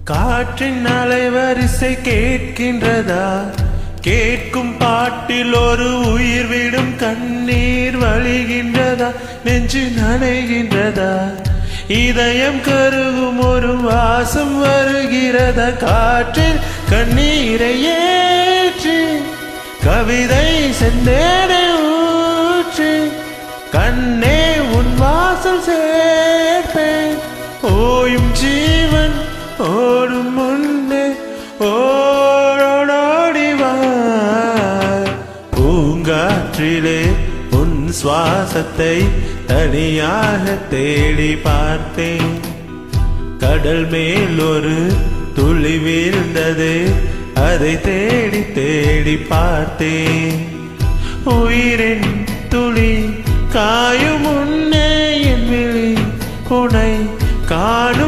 காற்றின் அலைவரிசை கேட்கின்றதா? கேட்கும் பாட்டில் ஒரு உயிர் விடும் கண்ணீர் வழிகின்றதா? நெஞ்சு நனைகின்றதா? இதயம் கருகும் ஒரு வாசம் வருகிறதா? காற்றில் கண்ணீரை ஏற்றி கவிதை செந்தேனை ஊற்றி கண்ணே உன் வாசல் சேர்ப்பேன். ஓயும் ஜீவன் ஓடும் முன்னே ஓடோடிவார். பூங்காற்றிலே உன் சுவாசத்தை தனியாக தேடி பார்த்தேன். கடல் மேல் ஒரு துளி வீழ்ந்தது, அதை தேடி தேடி பார்த்தேன். உயிரின் துளி காயும் முன்னே என் விழி உனை காணும்.